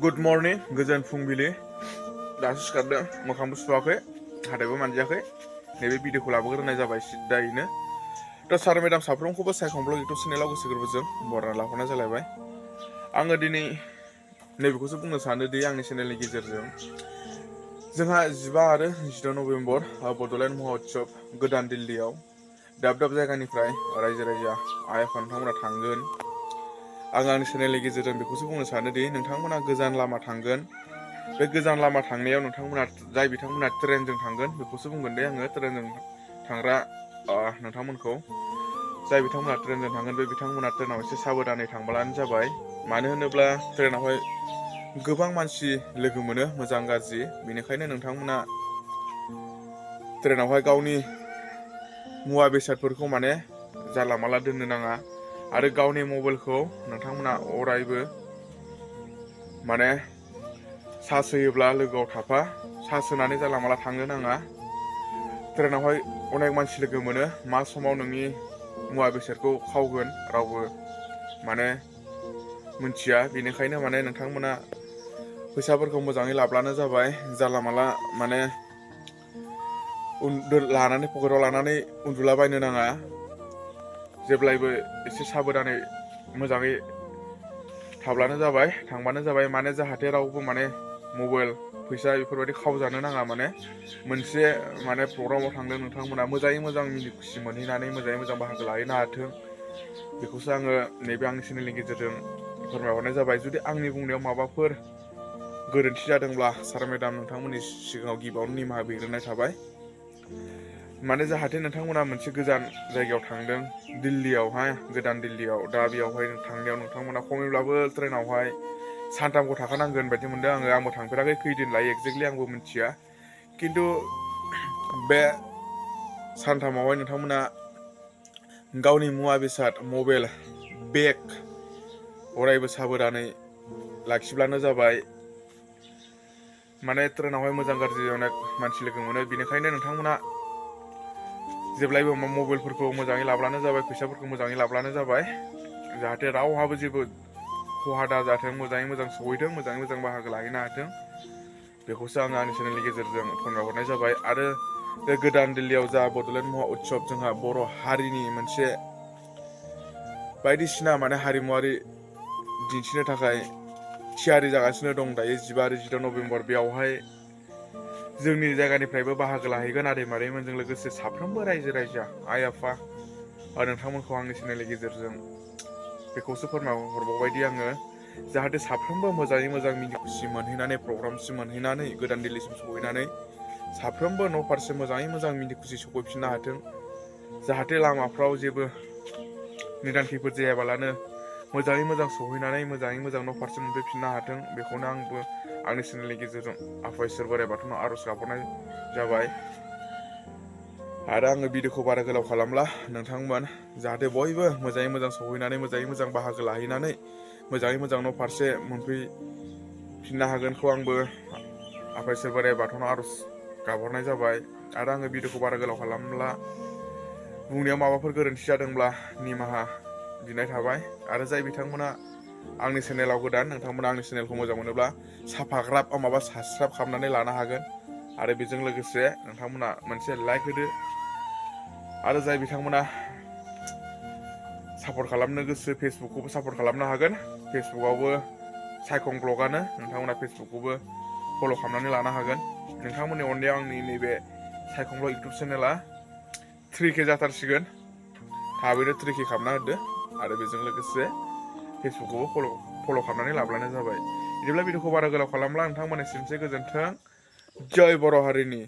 Good morning, गोजोन फुंबिलि दासो सिखारदों मोखांबो सुवाखै हाथायबो मानजियाखै नैबे भिडिअखौ लाबोग्रोनाय जाबाय सिदायैनो थ' सार मेडाम साफ्रोमखौबो सायखं ब्लग इउटुब चेनेलाव गोसो गोरबोजों बरायना लाफानाय जालायबाय आङो दिनै नैबेखौसो बुंनो सानो दि आंनि चेनेलनि गेजेरजों जोंहा 15 आरो 16 नभेम्बर बड'लेण्ड महोत्सव गोदान दिल्लीयाव दाब दाब जायगानिफ्राय रायजो राजा आइ आफा नोंथांमोना थांगोन आं आंनि चेनेलनि गेजेरजों बेखौसो बुंनो सानो दि नोंथांमोना गोजान लामा थांगोन बे गोजान लामा थांनायाव नोंथांमोना जाय बिथांमोना ट्रेनजों थांगोन बेखौसो बुंगोन दे आङो ट्रेनजों थांग्रा नोंथांमोनखौ जाय बिथांमोना ट्रेनजों थांगोन बे बिथांमोना ट्रेनाव एसे साबधानै थांब्लानो जाबाय मानो होनोब्ला ट्रेनावहाय गोबां मानसि लोगो मोनो मोजां गाज्रि बेनिखायनो नोंथांमोना ट्रेनावहाय गावनि मुवा बेसादफोरखौ माने जानला माला दोननो नाङा आरो गावनि मबाइलखौ नोंथांमोना अरायबो माने चार्ज होयोब्ला लोगोआव थाफा चार्ज होनानै जानला माला थांनो नाङा ट्रेनावहाय अनेक मानसि लोगो मोनो मा समाव नोंनि मुवा बेसादखौ खावगोन रावबो माने मिथिया बेनिखायनो माने नोंथांमोना फैसाफोरखौ मोजाङै लाब्लानो जाबाय जानला माला माने लानानै पकेटाव लानानै उन्दुलाबायनो नाङा जेब्लायबो एसे साबधानै मोजाङै थाब्लानो जाबाय थांबानो जाबाय माने जाहाथे रावबो माने मबाइल फैसा बेफोरबायदि खावजानो नाङा माने मोनसे माने प्रग्रामाव थांदों नोंथांमोना मोजाङै मोजां मिनि खुसि मोनहैनानै मोजाङै मोजां बाहागो लाहैनो हाथों बेखौसो आङो नैबे आंनि चेनेलनि गेजेरजों फोरमायहरनाय जाबाय जुदि आंनि बुंनायाव माबाफोर गोरोन्थि जादोंब्ला सार मेडाम नोंथांमोननि सिगाङाव गिबियावनो निमाहा बिग्रोनाय थाबाय माने जाहाथे नोंथांमोना मोनसे गोजान जायगायाव थांदों दिल्लीयावहाय गोदान दिल्लीयाव दा बेयावहाय थांनायाव नोंथांमोना खमैब्लाबो ट्रेनावहाय सानथामखौ थाखानांगोन बायदि मोनदों आंबो थांफेराखै खैदिन लायो एक्जेक्टलि आंबो मिथिया खिन्थु बे सानथामावहाय नोंथांमोना गावनि मुवा बेसाद मबाइल बेग अरायबो साबधानै लाखिब्लानो जाबाय माने ट्रेनावहाय मोजां गाज्रि अनेक मानसि लोगो मोनो बेनिखायनो नोंथांमोना जेब्लायबो मबाइलफोरखौ मोजाङै लाब्लानो जाबाय फैसाफोरखौ मोजाङै लाब्लानो जाबाय जाहाथे रावहाबो जेबो खहा दाजाथों मोजाङै मोजां सहैथों मोजाङै मोजां बाहागो लाहैनो हाथों बेखौसो आङो आंनि चेनेलनि गेजेरजों फोरमायहरनाय जाबाय आरो बे गोदान दिल्लीयाव जा बड'लेण्ड महोत्सव जोंहा बर' हारिनि मोनसे बायदिसिना माने हारिमुवारि दिन्थिनो थाखाय थियारि जागासिनो दं दायो 15 आरो 16 नभेम्बर बेयावहाय जोंनि जायगानिफ्रायबो बाहागो लाहैगोन आदै मादैमोनजों लोगोसे साफ्रोमबो रायजो राजा आइ आफा नोंथांमोनखौ आंनि चेनेलनि गेजेरजों बेखौसो फोरमायहरबावबायदि आङो जाहाथे साफ्रोमबो मोजाङै मोजां मिनि खुसि मोनहैनानै प्रग्रामसिम मोनहैनानै गोदान दिल्लीसिम सहैनानै साफ्रोमबो न' फारसे मोजाङै मोजां मिनि खुसि सफैफिननो हाथों जाहाथे लामाफ्राव जेबो निदान खैफोद जायाबालानो मोजाङै मोजां सहैनानै मोजाङै मोजां न' फारसे मोनफैफिननो हाथों बेखौनो आंबो आंनि चेनेलनि गेजेरजों आफा इसोर बोराइ बाथौनाव आर'ज गाबहरनाय जाबाय आरो आङो भिडिअखौ बारा गोलाव खालामला नोंथांमोन जाहाथे बयबो मोजाङै मोजां सहैनानै मोजाङै मोजां बाहागो लाहैनानै मोजाङै मोजां न' फारसे मोनफैफिननो हागोनखौ आंबो आफा इसोर बोराइ बाथौनाव आर'ज गाबहरनाय जाबाय आरो आङो भिडिअखौ बारा गोलाव खालामला बुंनायाव माबाफोर गोरोन्थि जादोंब्ला निमाहा बिनाय थाबाय आरो जाय बिथांमोना आंनि चेनेलाव गोदान नोंथांमोना आंनि चेनेलखौ मोजां मोनोब्ला साफाग्राब माबा साबसक्राइब खालामनानै लानो हागोन आरो बेजों लोगोसे नोंथांमोना मोनसे लाइक होदो आरो जाय बिथांमोना सापर्ट खालामनो गोसो फेसबुकखौबो सापर्ट खालामनो हागोन फेसबुकआवबो सायखं ब्लगानो नोंथांमोना फेसबुकखौबो फल' खालामनानै लानो हागोन नोंथांमोननि अननायाव आंनि नैबे सायखं ब्लग इउटुब चेनेला 3K जाथारसिगोन थाबैनो 3K खालामना होदो आरो बेजों लोगोसे फेसबुकखौबो फल' खालामनानै लाब्लानो जाबाय बिदिब्ला भिडिअखौ बारा गोलाव खालामला नोंथांमोननिसिमसो गोजोन्थों जय बर' हारिनि